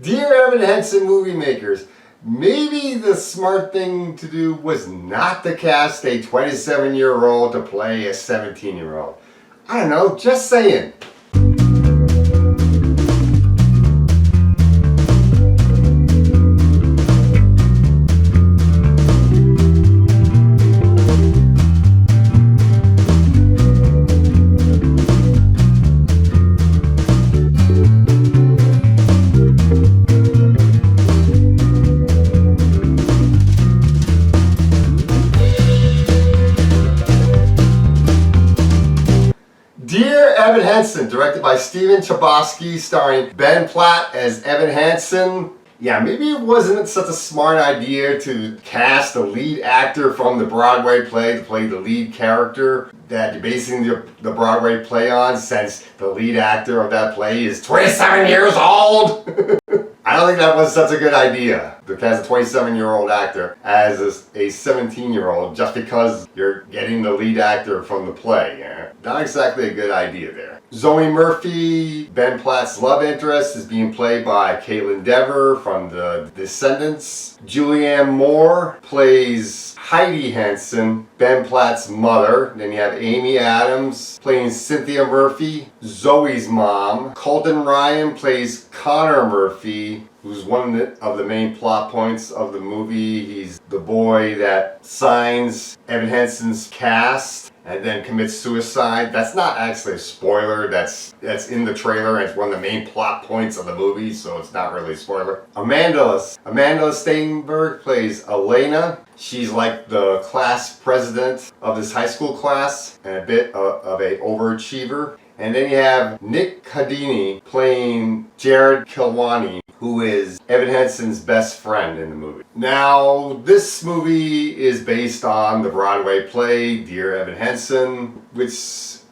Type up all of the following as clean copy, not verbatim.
Dear Evan Hansen movie makers, maybe the smart thing to do was not to cast a 27-year-old to play a 17-year-old. I don't know, just saying. Dear Evan Hansen, directed by Steven Chbosky, starring Ben Platt as Evan Hansen. Yeah, maybe it wasn't such a smart idea to cast a lead actor from the Broadway play to play the lead character that you're basing the Broadway play on, since the lead actor of that play is 27 years old. I don't think that was such a good idea to cast a 27-year-old actor as a 17-year-old just because you're getting the lead actor from the play. Yeah? Not exactly a good idea there. Zoe Murphy, Ben Platt's love interest, is being played by Caitlin Dever from The Descendants. Julianne Moore plays Heidi Hansen, Ben Platt's mother. Then you have Amy Adams playing Cynthia Murphy, Zoe's mom. Colton Ryan plays Connor Murphy, who's one of the main plot points of the movie. He's the boy that signs Evan Hansen's cast and then commits suicide. That's not actually a spoiler, that's in the trailer, and it's one of the main plot points of the movie, so it's not really a spoiler. Amanda Steinberg plays Elena. She's like the class president of this high school class and a bit of a overachiever. And then you have Nick Cadini playing Jared Kilwani, who is Evan Hansen's best friend in the movie. Now, this movie is based on the Broadway play Dear Evan Hansen, which,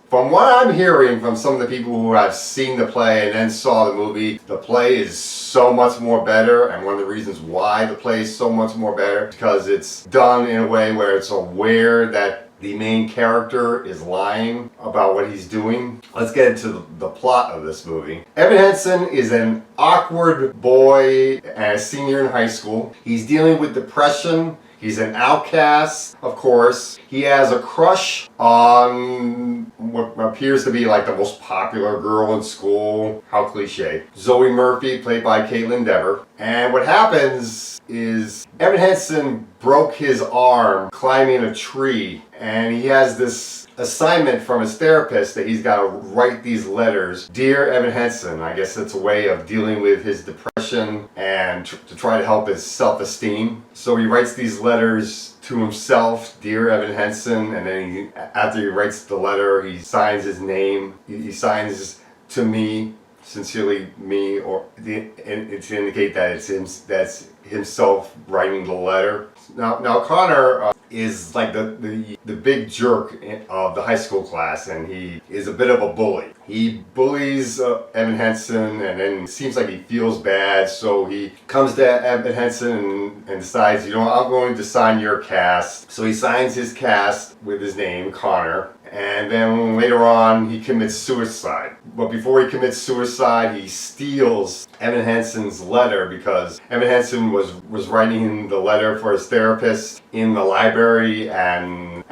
from what I'm hearing from some of the people who have seen the play and then saw the movie, the play is so much more better. And one of the reasons why the play is so much more better is because it's done in a way where it's aware that the main character is lying about what he's doing. Let's get into the plot of this movie. Evan Hansen is an awkward boy and a senior in high school. He's dealing with depression. He's an outcast, of course. He has a crush on what appears to be like the most popular girl in school. How cliche. Zoe Murphy, played by Caitlin Dever. And what happens is Evan Hansen broke his arm climbing a tree, and he has this assignment from his therapist that he's got to write these letters. Dear Evan Hansen, I guess it's a way of dealing with his depression and to try to help his self-esteem. So he writes these letters to himself, Dear Evan Hansen, and then after he writes the letter, he signs his name. He signs to me, sincerely me, or to indicate that that's himself writing the letter. Now Connor is like the big jerk of the high school class, and he is a bit of a bully. He bullies Evan Hansen, and then it seems like he feels bad, so he comes to Evan Hansen and decides, you know, I'm going to sign your cast. So he signs his cast with his name, Connor. And then later on, he commits suicide. But before he commits suicide, he steals Evan Hansen's letter, because Evan Hansen was writing the letter for his therapist in the library, and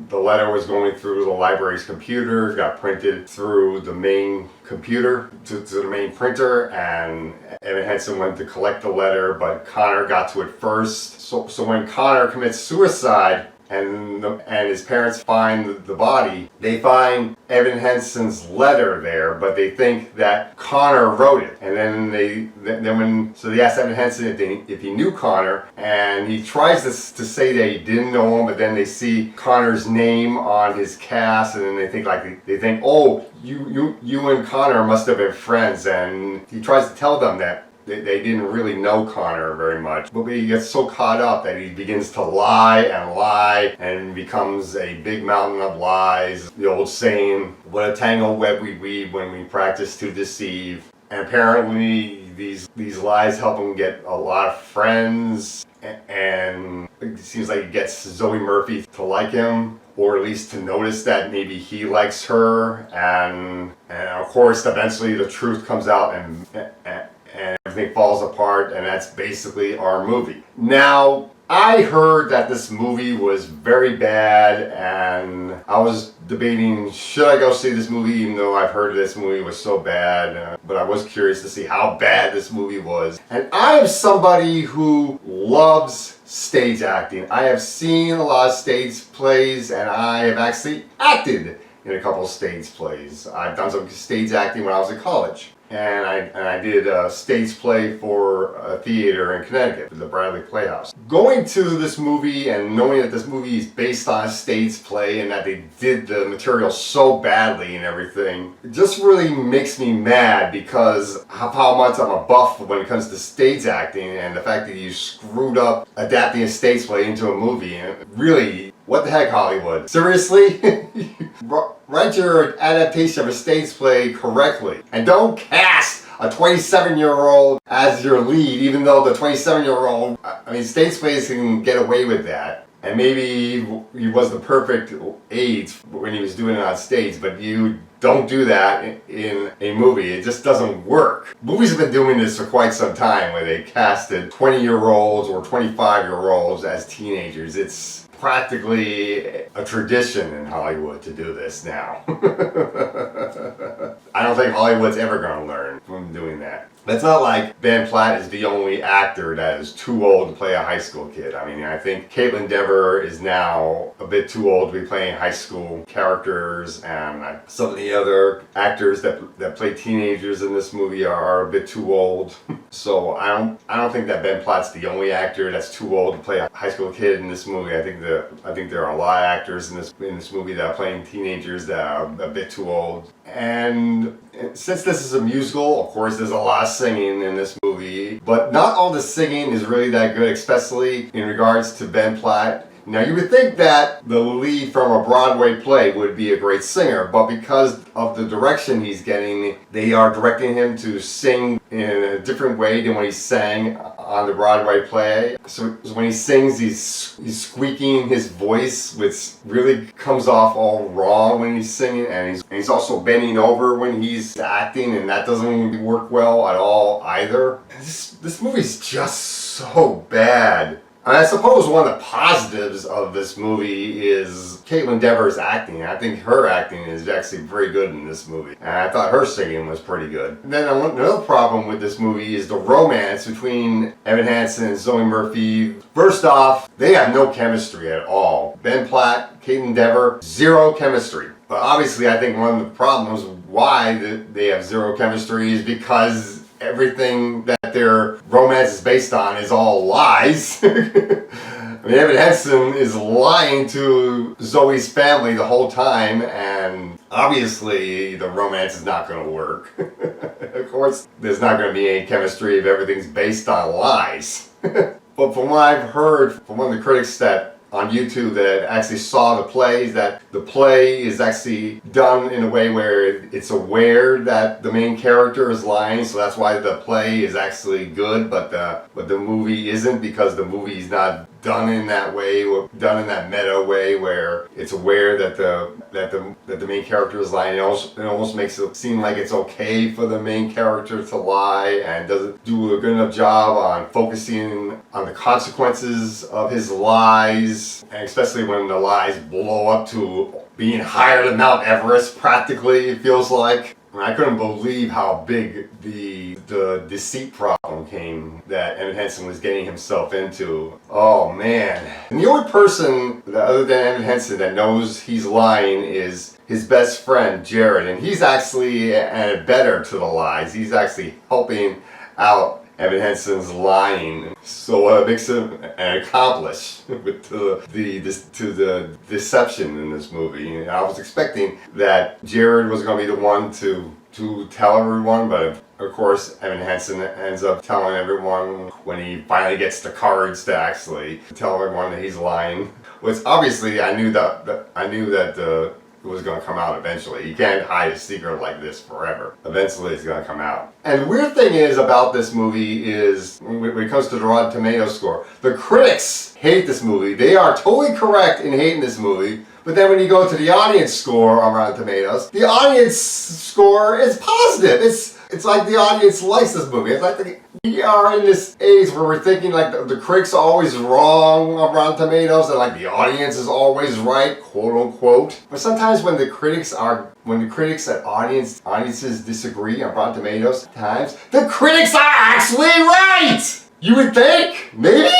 the letter was going through the library's computer, got printed through the main computer to the main printer, and Evan Hansen went to collect the letter, but Connor got to it first. So when Connor commits suicide, and his parents find the body, they find Evan Hansen's letter there, but they think that Connor wrote it. And then they asked Evan Hansen if he knew Connor, and he tries to say that he didn't know him, but then they see Connor's name on his cast, and then they think, oh, you and Connor must have been friends, and he tries to tell them that they didn't really know Connor very much. But he gets so caught up that he begins to lie and becomes a big mountain of lies. The old saying, what a tangled web we weave when we practice to deceive. And apparently these lies help him get a lot of friends, and it seems like he gets Zoe Murphy to like him, or at least to notice that maybe he likes her, and of course eventually the truth comes out, and everything falls apart, and that's basically our movie. Now, I heard that this movie was very bad, and I was debating, should I go see this movie, even though I've heard this movie was so bad, but I was curious to see how bad this movie was. And I am somebody who loves stage acting. I have seen a lot of stage plays, and I have actually acted in a couple of stage plays. I've done some stage acting when I was in college. And I did a stage play for a theater in Connecticut, the Bradley Playhouse. Going to this movie and knowing that this movie is based on a stage play and that they did the material so badly and everything, it just really makes me mad because of how much I'm a buff when it comes to stage acting, and the fact that you screwed up adapting a stage play into a movie. And really, what the heck, Hollywood? Seriously? Write your adaptation of a stage play correctly. And don't cast a 27-year-old as your lead, even though the 27-year-old, I mean, stage plays can get away with that. And maybe he was the perfect age when he was doing it on stage, but you don't do that in a movie. It just doesn't work. Movies have been doing this for quite some time, where they casted 20-year-olds or 25-year-olds as teenagers. It's practically a tradition in Hollywood to do this now. I don't think Hollywood's ever going to learn from doing that. It's not like Ben Platt is the only actor that is too old to play a high school kid. I mean, I think Caitlin Dever is now a bit too old to be playing high school characters, and some of the other actors that play teenagers in this movie are a bit too old. So I don't think that Ben Platt's the only actor that's too old to play a high school kid in this movie. I think there are a lot of actors in this movie that are playing teenagers that are a bit too old. And since this is a musical, of course, there's a lot of singing in this movie, but not all the singing is really that good, especially in regards to Ben Platt. Now, you would think that the lead from a Broadway play would be a great singer, but because of the direction he's getting, they are directing him to sing in a different way than when he sang on the Broadway play. So when he sings, he's squeaking his voice, which really comes off all wrong when he's singing, and he's also bending over when he's acting, and that doesn't work well at all either. This movie's just so bad. And I suppose one of the positives of this movie is Caitlin Dever's acting. I think her acting is actually very good in this movie. And I thought her singing was pretty good. And then another problem with this movie is the romance between Evan Hansen and Zoe Murphy. First off, they have no chemistry at all. Ben Platt, Caitlin Dever, zero chemistry. But obviously I think one of the problems why they have zero chemistry is because everything that their romance is based on is all lies. I mean, Evan Hansen is lying to Zoe's family the whole time, and obviously the romance is not going to work. Of course, there's not going to be any chemistry if everything's based on lies. But from what I've heard from one of the critics that on YouTube that actually saw the play, is that the play is actually done in a way where it's aware that the main character is lying, so that's why the play is actually good, but the movie isn't, because the movie is not done in that way, done in that meta way where it's aware that the main character is lying. It almost makes it seem like it's okay for the main character to lie, and doesn't do a good enough job on focusing on the consequences of his lies, and especially when the lies blow up to being higher than Mount Everest, practically, it feels like. I couldn't believe how big the deceit problem came that Evan Hansen was getting himself into. Oh man. And the only person other than Evan Hansen that knows he's lying is his best friend, Jared. And he's actually an abettor to the lies. He's actually helping out Evan Hansen's lying. So it makes him an accomplice to the deception in this movie. And I was expecting that Jared was going to be the one to tell everyone, but of course Evan Hansen ends up telling everyone when he finally gets the courage to actually tell everyone that he's lying. Which obviously I knew that it was going to come out eventually. You can't hide a secret like this forever. Eventually it's going to come out. And the weird thing is about this movie is, when it comes to the Rotten Tomatoes score, the critics hate this movie. They are totally correct in hating this movie. But then when you go to the audience score on Rotten Tomatoes, the audience score is positive. It's It's like the audience likes this movie. It's like we are in this age where we're thinking like the critics are always wrong on Rotten Tomatoes and like the audience is always right, quote unquote. But sometimes when the critics and audiences disagree on Rotten Tomatoes, times the critics are actually right. You would think, maybe?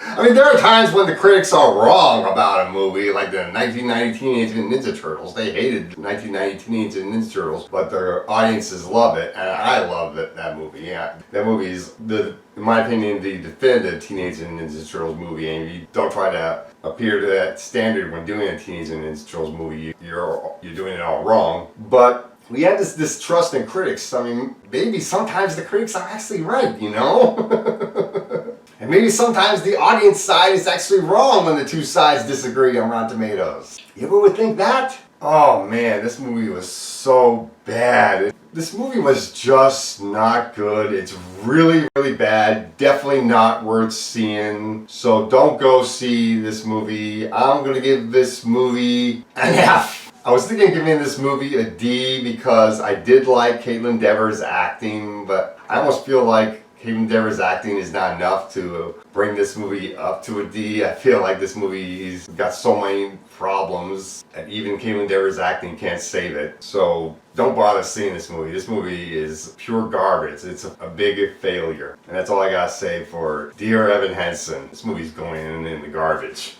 I mean, there are times when the critics are wrong about a movie, like the 1990 Teenage Mutant Ninja Turtles. They hated 1990 Teenage Mutant Ninja Turtles, but their audiences love it, and I love that movie. Yeah, that movie is, in my opinion, the definitive Teenage Mutant Ninja Turtles movie, and you don't try to appear to that standard when doing a Teenage Mutant Ninja Turtles movie. You're doing it all wrong. But we have this distrust in critics. I mean, maybe sometimes the critics are actually right, you know? And maybe sometimes the audience side is actually wrong when the two sides disagree on Rotten Tomatoes. You ever would think that? Oh man, this movie was so bad. This movie was just not good. It's really, really bad. Definitely not worth seeing. So don't go see this movie. I'm gonna give this movie an F. I was thinking of giving this movie a D because I did like Caitlin Dever's acting, but I almost feel like Caitlin Dever's acting is not enough to bring this movie up to a D. I feel like this movie's got so many problems, and even Caitlin Dever's acting can't save it. So don't bother seeing this movie. This movie is pure garbage. It's a big failure. And that's all I gotta say for Dear Evan Hansen. This movie's going in the garbage.